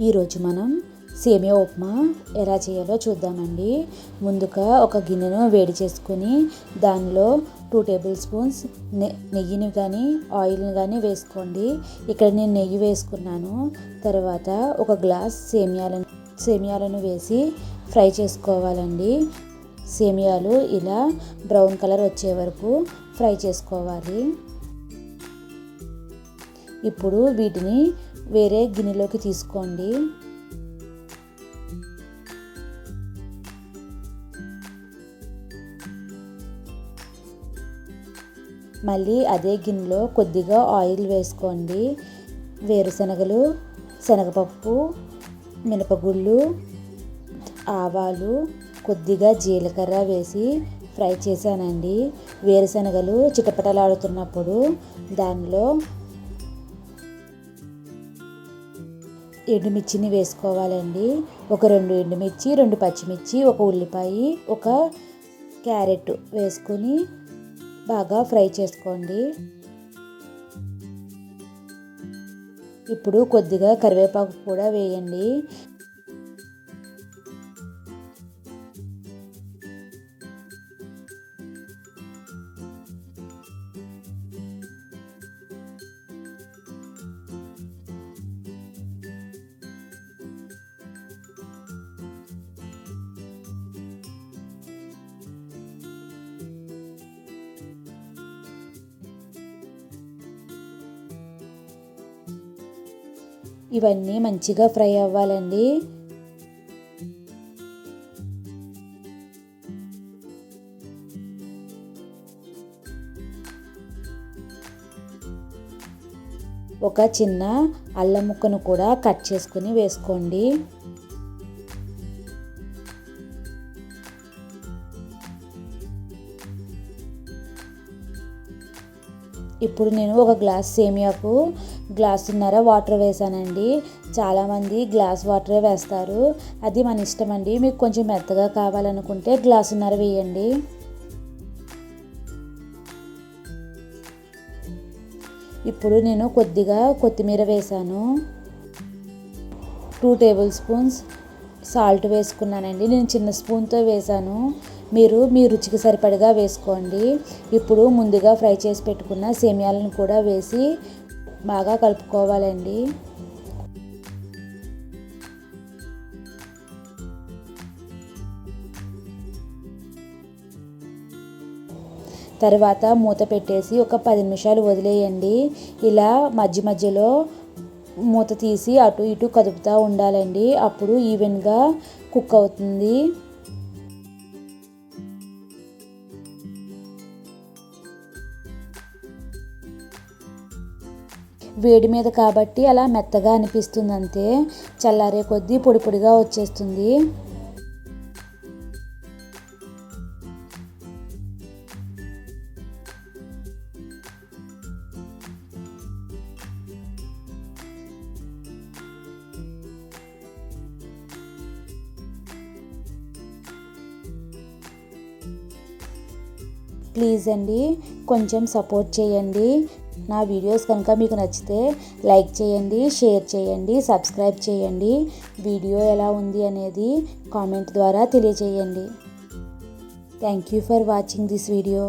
ఈరోజు మనం సేమియా ఉప్మా ఎలా చేయాలో చూద్దామండి. ముందుగా ఒక గిన్నెను వేడి చేసుకొని దానిలో 2 టేబుల్ స్పూన్స్ నెయ్యిని కానీ ఆయిల్ని కానీ వేసుకోండి. ఇక్కడ నేను నెయ్యి వేసుకున్నాను. తర్వాత ఒక గ్లాస్ సేమియాలను వేసి ఫ్రై చేసుకోవాలండి. సేమియాలు ఇలా బ్రౌన్ కలర్ వచ్చే వరకు ఫ్రై చేసుకోవాలి. ఇప్పుడు వీటిని వేరే గిన్నెలోకి తీసుకోండి. మళ్ళీ అదే గిన్నెలో కొద్దిగా ఆయిల్ వేసుకోండి. వేరుశనగలు, శనగపప్పు, మినపగుళ్ళు, ఆవాలు, కొద్దిగా జీలకర్ర వేసి ఫ్రై చేశానండి. వేరుశనగలు చిటపటలాడుతున్నప్పుడు దానిలో ఎండుమిర్చిని వేసుకోవాలండి. ఒక 2 ఎండుమిర్చి, 2 పచ్చిమిర్చి, ఒక ఉల్లిపాయ, ఒక క్యారెట్ వేసుకొని బాగా ఫ్రై చేసుకోండి. ఇప్పుడు కొద్దిగా కరివేపాకు కూడా వేయండి. ఇవన్నీ మంచిగా ఫ్రై అవ్వాలండి. ఒక చిన్న అల్లం ముక్కను కూడా కట్ చేసుకుని వేసుకోండి. ఇప్పుడు నేను ఒక గ్లాస్ సేమియాకు గ్లాసున్నర వాటర్ వేసానండి. చాలామంది గ్లాస్ వాటరే వేస్తారు. అది మన ఇష్టం అండి. మీకు కొంచెం మెత్తగా కావాలనుకుంటే గ్లాసున్నర వేయండి. ఇప్పుడు నేను కొద్దిగా కొత్తిమీర వేసాను. 2 టేబుల్ స్పూన్స్ సాల్ట్ వేసుకున్నానండి. నేను చిన్న స్పూన్తో వేసాను. మీరు మీ రుచికి సరిపడగా వేసుకోండి. ఇప్పుడు ముందుగా ఫ్రై చేసి పెట్టుకున్న సేమియాలను కూడా వేసి బాగా కలుపుకోవాలండి. తర్వాత మూత పెట్టేసి ఒక 10 నిమిషాలు వదిలేయండి. ఇలా మధ్య మధ్యలో మూత తీసి అటు ఇటు కదుపుతూ ఉండాలండి. అప్పుడు ఈవెన్గా కుక్ అవుతుంది. వేడి మీద కాబట్టి అలా మెత్తగా అనిపిస్తుంది అంతే. చల్లారే కొద్దీ పొడి పొడిగా వచ్చేస్తుంది. ప్లీజ్ అండి కొంచెం సపోర్ట్ చేయండి. నా వీడియోస్ కనుక మీకు నచ్చితే లైక్ చేయండి, షేర్ చేయండి, సబ్స్క్రైబ్ చేయండి. వీడియో ఎలా ఉంది అనేది కామెంట్ ద్వారా తెలియజేయండి. Thank you for watching this video.